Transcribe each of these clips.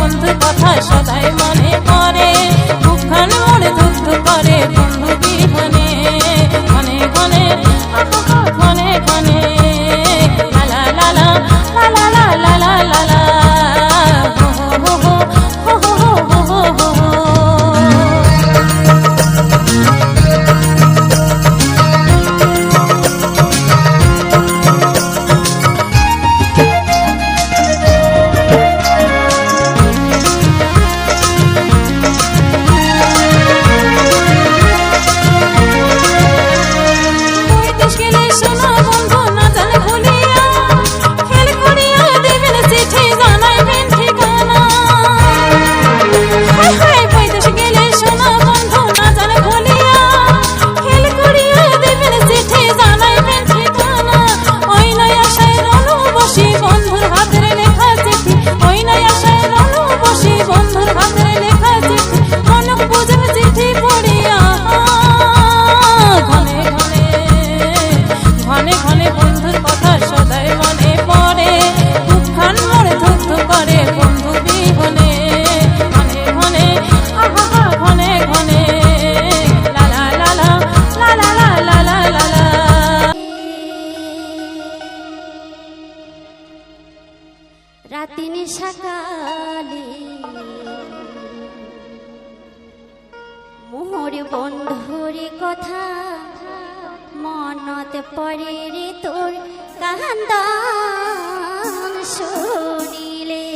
বন্ধু কথা সদাই মনে পড়ে, বুকখান মোড়ে ধুক ধুক করে বন্ধু বিহনে। ঘনে ঘনে ঘনে ঘনে লালা লালা লালা লালা লালা লালা হো হো হো হো হো হো হো হো। রাতিনি সকালে মোর বন্ধুর কথা মনত পড়ে রে তোর কান্দন শুনিলে।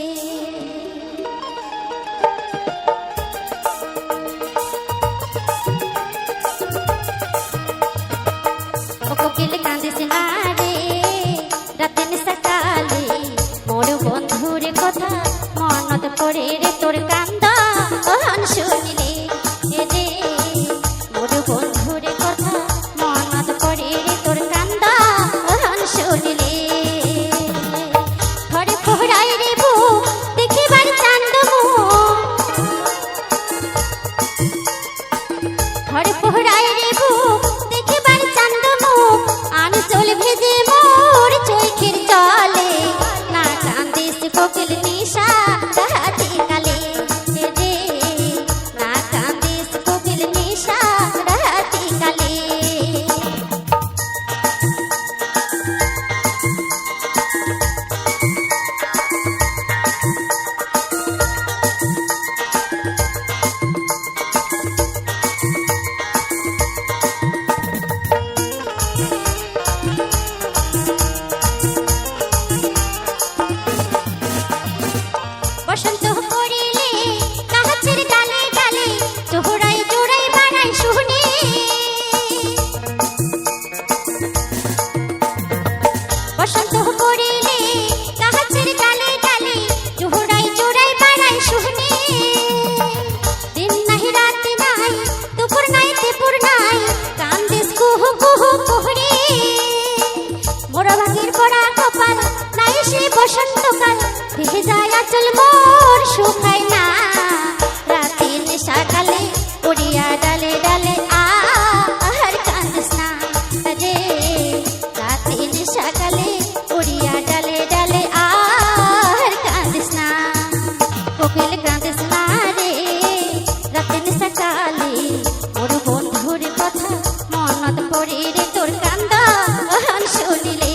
ও কোকিল কাঁদিস না রে রাতিনি সকালে মোর বন্ধুর কথা মনত পড়ে রে তোর কান্দন শুনিলে। রে মোর বন্ধুর কথা মনত পড়ে রে তোর কান্দন শুনিলে। ঘরে ফোহরাই রে বুক দেখিবার চাঁদ মুখ, ঘরে ফোহরাই রে বুক দেখিবার চাঁদ মুখ, আনচল ভেজে মোর চোখের জলে। না কান্দিস কোকিল নিশা রাতি কালে, রে না কান্দিস কোকিল নিশা রাতি কালে। বসন্ত পড়িলে গাছের ডালে ডালে জোড়াই জোড়াই বানাই শুনি। বসন্ত পড়িলে গাছের ডালে ডালে জোড়াই জোড়াই বানাই শুনি। দিন নাই রাত নাই দুপুর নাই দুপুর নাই কান্দিস কুহু কুহু কুহরে। মোরা ভাগের পড়া কপাল নাই সে বসন্তকাল, ভেসে যায় আচল মোর শুকায় না। রাতের সকালে উড়িয়া ডালে ডালে আর কান্দিস না রে। রাতের সকালে উড়িয়া ডালে ডালে আর কান্দিস না। কোকিল কান্দিস না রে রাতের সকালে মোর বন্ধুর কথা মনত পড়ে রে তোর কান্দন শুনিলে।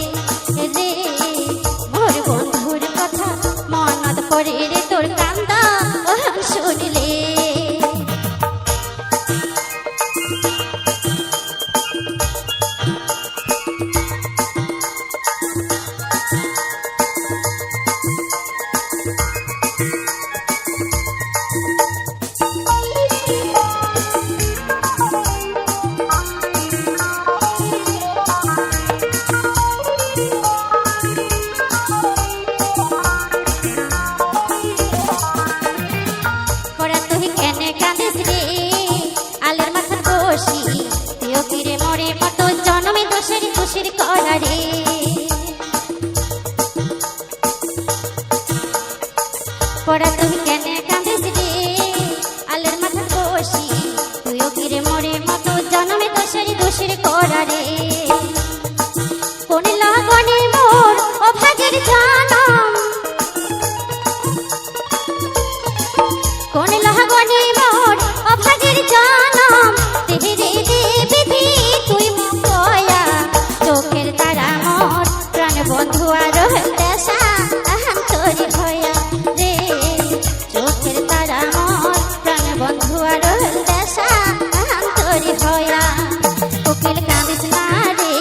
রে মোর বন্ধুর কথা মনত পড়ে রে তোর কান্দন শুনিলে। কোন লহগনি মোর অভাগের জনম তেরে দেবি তুই মুকয়া চোখের তারা মোর প্রাণ বন্ধু আর দেশা আহাম তোরি ভয়া রে চোখের তারা মোর প্রাণ বন্ধু আর দেশা আহাম তোরি ভয়া কোকিল কাঁদিস না রে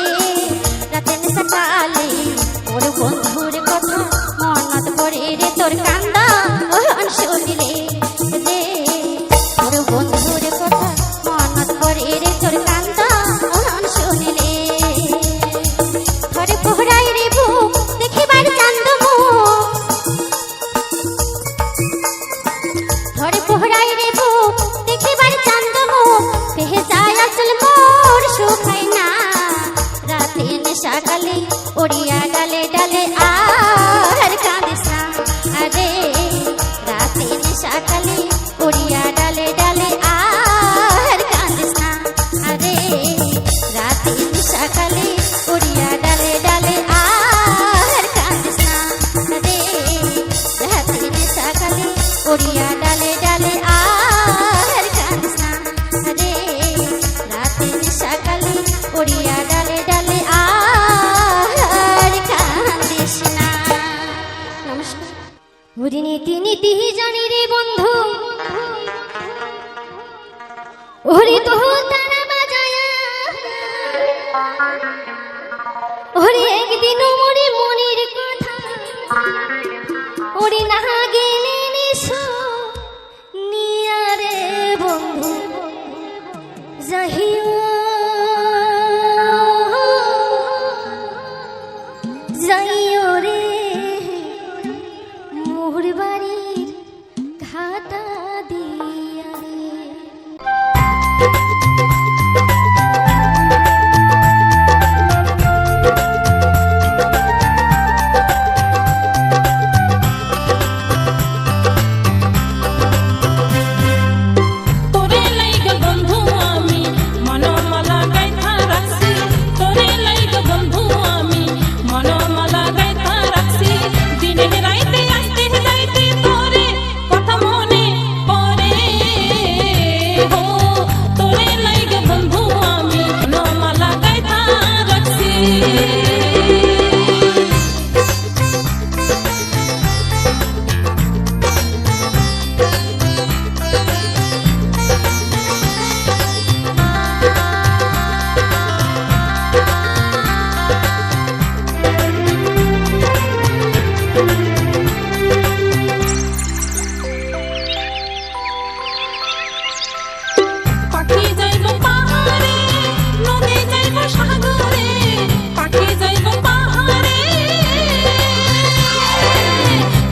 রাতের সকালে মোর বন্ধুর কথা মনত পড়ে রে তোর কান্দা ওহন শুনিলে রে তোর বন্ধুর কথা মনত পড়ে রে তোর কান্দা ওহন শুনিলে ঘরে পোহরাই রে বুক দেখিবার চান্দ মুখ ঘরে পোহরাই রে বুক দেখিবার চান্দ মুখ পেহে যায় আসল মোর সুখাই না রাতে নেশাকালে ওড়িয়া ডালে ডালে আর কাঁদিস না আরে রাতে নেশাকালে ওড়িয়া ডালে ডালে আর কাঁদিস না আরে রাতে নেশাকালে ওড়িয়া ডালে ডালে আর কাঁদিস না আরে রাতে নেশাকালে ওড়িয়া ডালে ডালে আর কাঁদিস না আরে রাতে নেশাকালে ওড়িয়া ডালে ডালে আর কাঁদিস না। নমস্কার। ওরে নীতি নীতি জানি রে বন্ধু ওরে তো তারা বাজায়া ওরে একদিন মরে মনের কথা ওরে না গেলে নিশো নিয়া রে বন্ধু যাহিও যাইও রে মোর বাড়ির ঘাটা দিয়া রে তোরে লাইগা বন্ধু আমি মনমালা গাইথা রাখছি তোরে লাইগা বন্ধু আমি মনমালা গাইথা রাখছি দিনে রাইতে আসতে যাইতে তোরে কথা মনে পড়ে হো তোরে লাইগা বন্ধু আমি মনমালা গাইথা রাখছি পাখি যাইব পাহাড়ে নদী যাইব সাগরে পাখি যাইব পাহাড়ে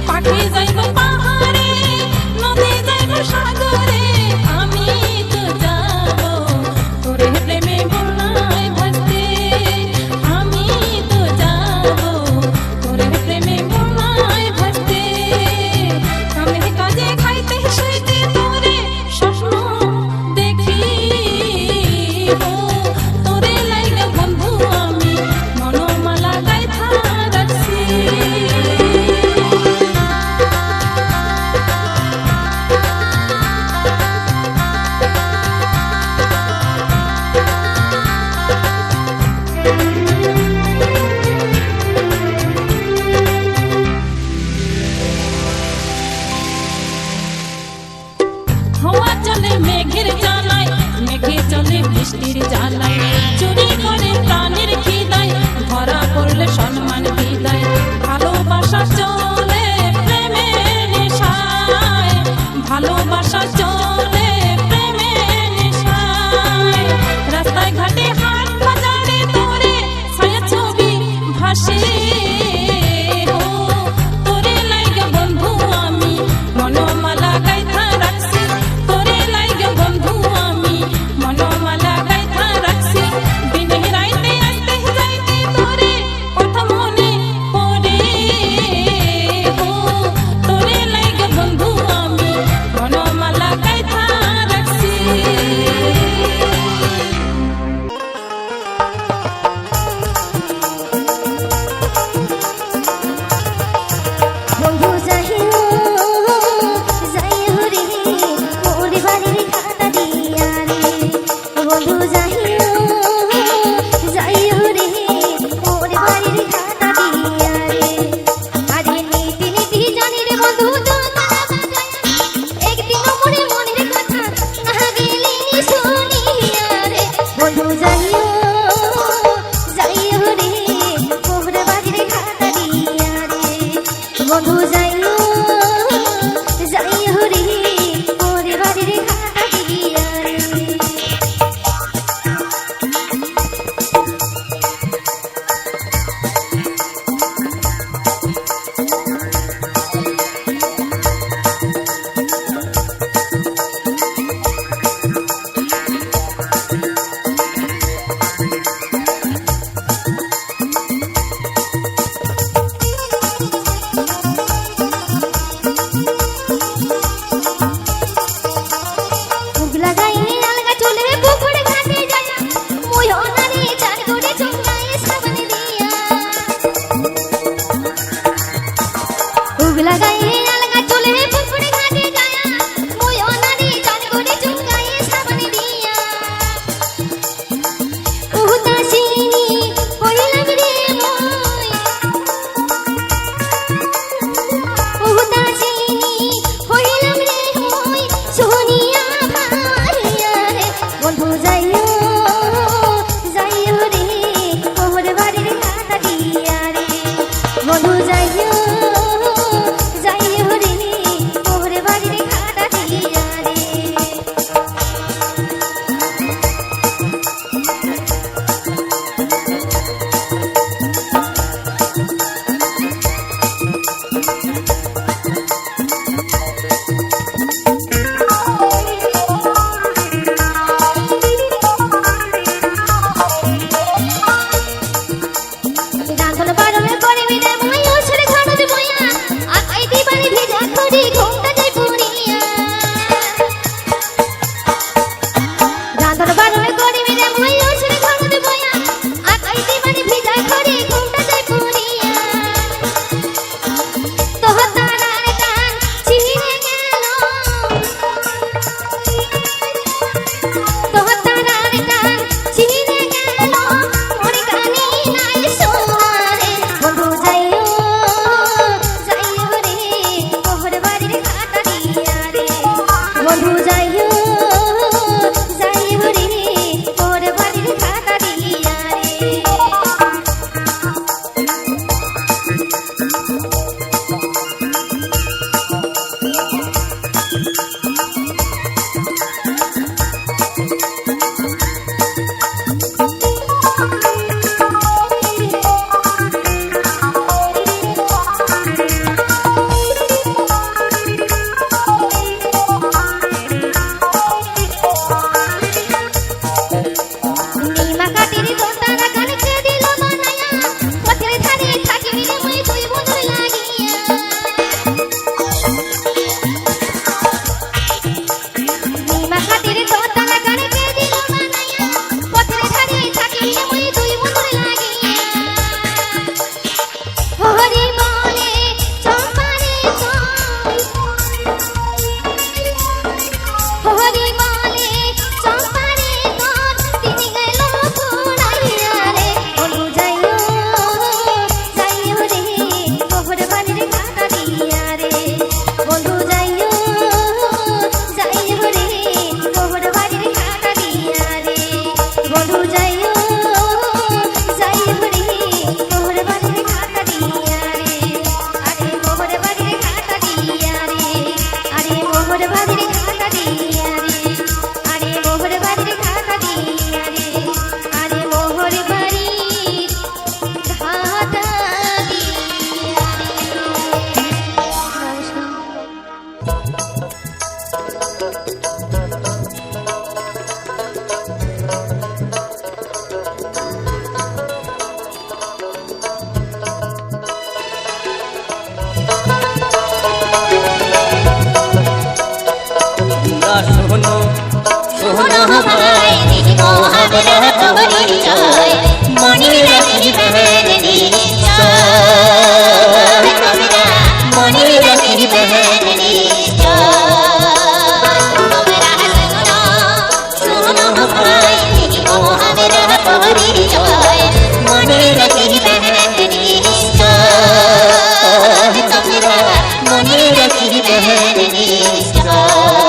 পাখি যাইব পাহাড়ে নদী যাইব সাগরে আমি তো যাব তোরে প্রেমে বন্যায় ভাসতে আমি তো যাব তোরে প্রেমে বন্যায় ভাসতে কামে কাজে খাইতে শুইতে তোরে স্বপ্ন দেখি হো তোরে লাইগা বন্ধু আমি মনমালা গাইথা রাখছি হাওয়া চলে মেঘের জ্বালায় মেঘে চলে বৃষ্টির জ্বালায় চুরি করে প্রাণের খিদায় ধরা পড়লে সম্মান বিদায় ভালোবাসা চলে প্রেমের নেশায় ভালোবাসা চলে প্রেমের নেশায় রাস্তায় ঘাটে হাট বাজারে তোরে ছায়া ছবি ভাসে হো তোরে লাইগা বন্ধু আমি মনমালা গাইথা রাখছি তোরে লাইগা বন্ধু আমি মনমালা গাইথা রাখছি দিনে রাইতে আসতে যাইতে তোরে কথা মনে পড়ে হো তোরে লাইগা বন্ধু আমি মনমালা বন্ধু যাইও যাইও রে তোর বাড়ির খাতা দিয়া রে শোনো শোনো ভাই দিব আমরা পরিচয় মনে রাখিবে নিশ্চয় তোমরা মনে রাখিবে নিশ্চয় শোনো ভাই দিব আমরা পরিচয় মনে রাখিবে নিশ্চয় তোমরা মনে রাখিবে নিশ্চয়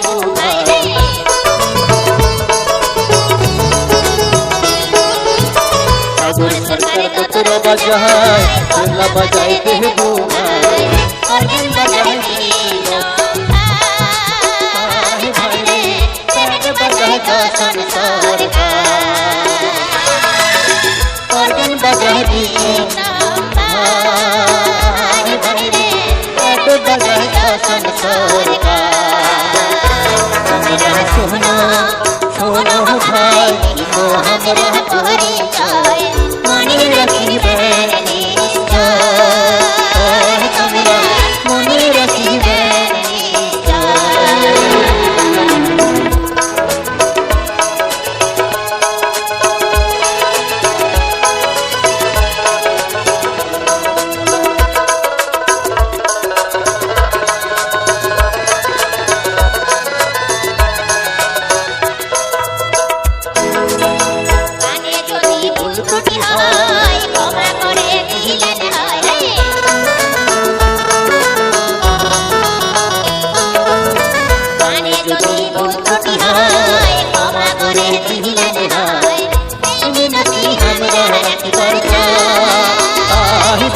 বুঝাই রে সাগর সরকার তোরা বাজায় তোরা বাজায় দেহ বুঝাই অর্গন বাজায় ভাই রে প্যাড বাজায় কা সংসার का অর্গন বাজায় भाई रे प्याड बाजाए का संसार का हमरा सोना सोना भाई को हमरा परिचय मने रखिबे निश्चय हमरा मने रखिबे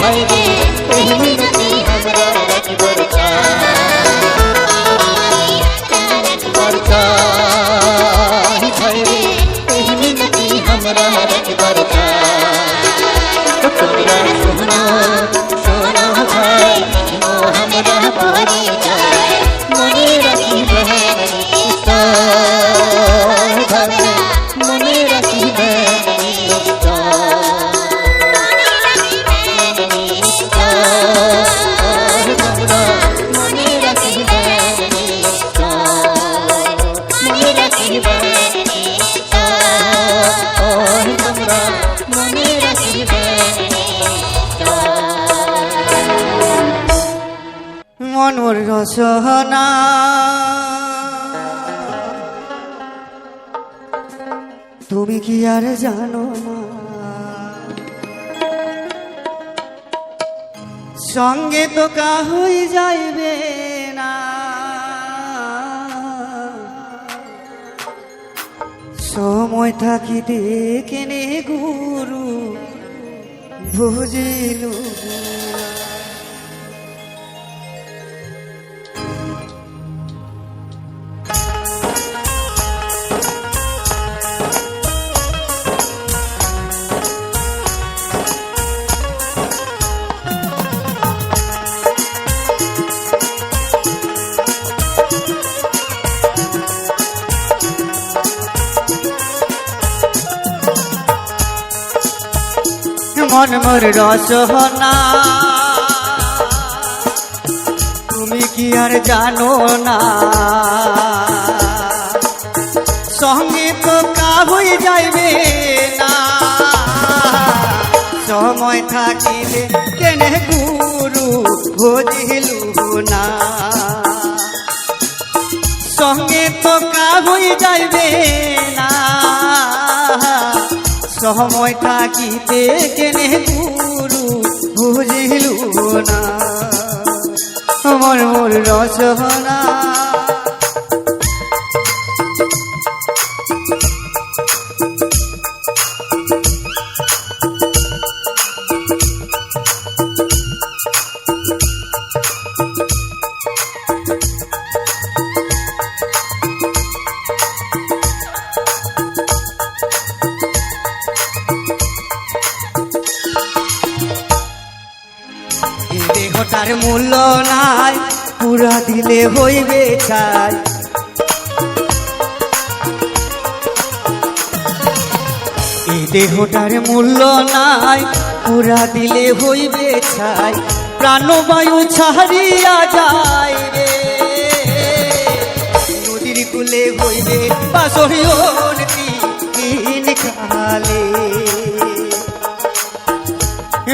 भाई रे मिनती हमरा रख बरचा भाई रे मिनती हमरा रख बरचा तोरा सोना सोना भाई को हमरा परिचय मने रखी बहनी भगना मने रखी बहनी মন মোর রসনা তুমি কি আর জানো না সঙ্গে তো কাহই যাইবে না সময় থাকিতে কেনে গুরু বুঝিলু মন মোর রসনা তুমি কি আর জানো না সঙ্গে তো কাহই যাইবে না সময় থাকিলে কেনে গুরু বুঝিলু না সঙ্গে তো কাহই যাইবে না সময় থাকিতে কেনে গুরু বুঝিলু না মোর মোর রসনা দেহটার মূল্য নাই পুরা দিলে হইবে ছাই এই দেহটার মূল্য নাই পুরা দিলে হইবে ছাই প্রাণবায়ু ছাড়িয়া যায় রে নদীর কুলে হইবে বাসরিয়ন তিন খালে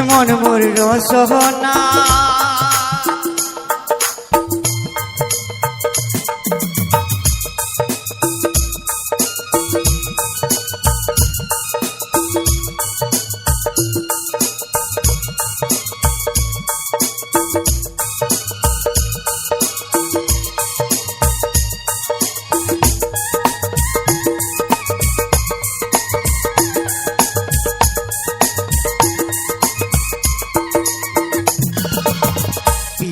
মন মোর রসনা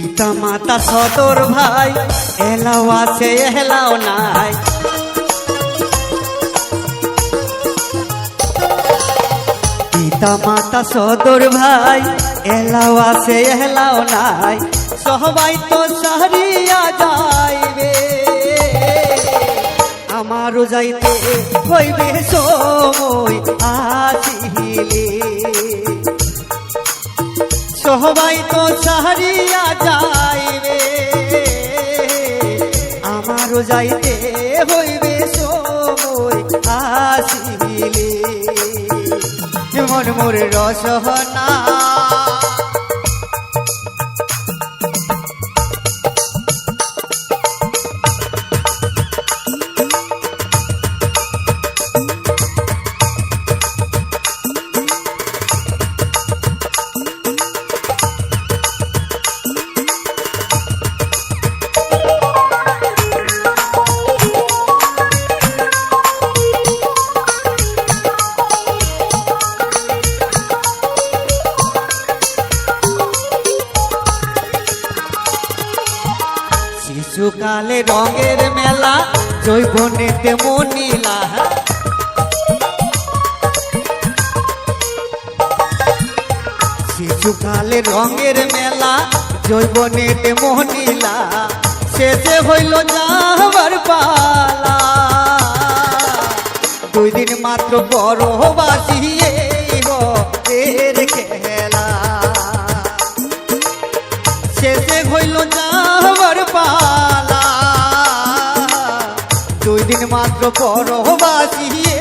পিতা মাতা সদর ভাই এলাও আছে এলাও নাই, পিতা মাতা সদর ভাই এলাও আছে এলাও নাই, সবাই তো সারিয়া যাইবে, আমারও যাইতে হইবে সময় আসিলে, সবাই তো সারিয়া যাইবে, আমারও যাইতে হইবে সময় আসিলে, মন মোর রসনা শিশুকালে রঙের মেলা জৈবনেতে মনিলা, শিশুকালে রঙের মেলা জৈবনেতে মনিলা, শেষে হইল যাবার পালা, 2 দিন মাত্র বড় বাসিয়ে এর খেলা, শেষে হইল যাবার পালা, 2 দিন মাত্র পরবাসিয়ে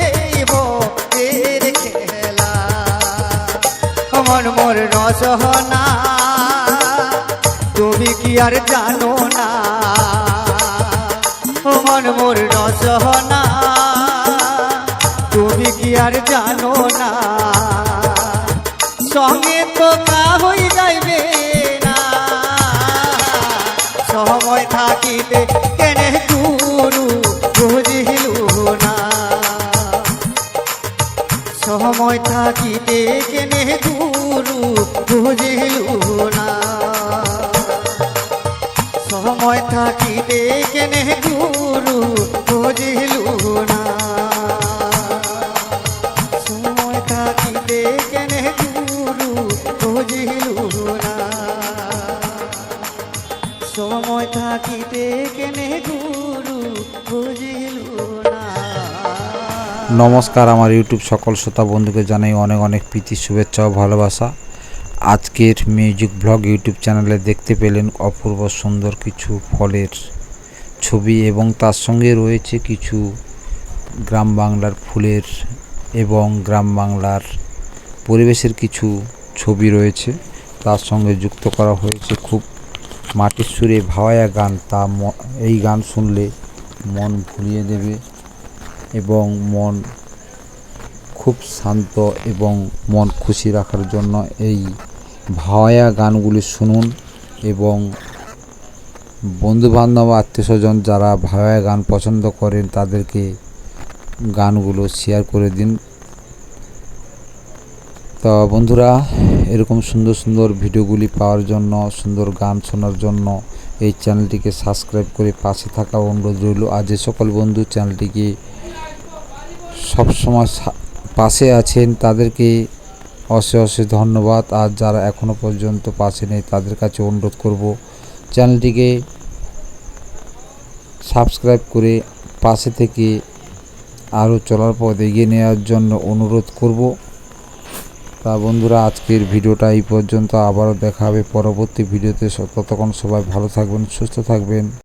এর খেলা, মন মোর রসনা তুমি কি আর জানো না, মন মোর রসনা তুমি কি আর জানো না, সঙ্গে তো কা হই যাইবে না, সময় থাকিতে কেনে গুরু বুঝিলু না, সময় থাকিতে কেনে গুরু বুঝিলু না, সময় থাকিতে কেনে গুরু বুঝিলু না, সময় থাকিতে কেনে গুরু বুঝিলু না, সময় থাকিতে কেনে গুরু বুঝিলু না। নমস্কার, আমার ইউটিউব সকল শ্রোতা বন্ধুকে জানাই অনেক অনেক প্রীতি, শুভেচ্ছা ও ভালোবাসা। আজকের মিউজিক ব্লগ ইউটিউব চ্যানেলে দেখতে পেলেন অপূর্ব সুন্দর কিছু ফলের ছবি এবং তার সঙ্গে রয়েছে কিছু গ্রাম বাংলার ফুলের এবং গ্রাম বাংলার পরিবেশের কিছু ছবি রয়েছে, তার সঙ্গে যুক্ত করা হয়েছে খুব মাটির সুরে ভাওয়াইয়া গান। এই গান শুনলে মন ভুলিয়ে দেবে এবং মন খুব শান্ত এবং মন খুশি রাখার জন্য এই ভাওয়াইয়া গানগুলি শুনুন এবং বন্ধুবান্ধব আত্মীয়স্বজন যারা ভাওয়াইয়া গান পছন্দ করেন তাদেরকে গানগুলো শেয়ার করে দিন। তো বন্ধুরা, এরকম সুন্দর সুন্দর ভিডিওগুলি পাওয়ার জন্য, সুন্দর গান শোনার জন্য এই চ্যানেলটিকে সাবস্ক্রাইব করে পাশে থাকা অনুরোধ রইল। আর যে সকল বন্ধু চ্যানেলটিকে সবসময় পাশে আছেন তাদেরকে অশেষ ধন্যবাদ, আর যারা এখনও পর্যন্ত পাশে নেই তাদের কাছে অনুরোধ করব চ্যানেলটিকে সাবস্ক্রাইব করে পাশে থেকে আরও চলার পথ এগিয়ে নেওয়ার জন্য অনুরোধ করব। তা বন্ধুরা, আজকের ভিডিওটা এই পর্যন্ত, আবারও দেখা হবে পরবর্তী ভিডিওতে। ততক্ষণ সবাই ভালো থাকবেন, সুস্থ থাকবেন।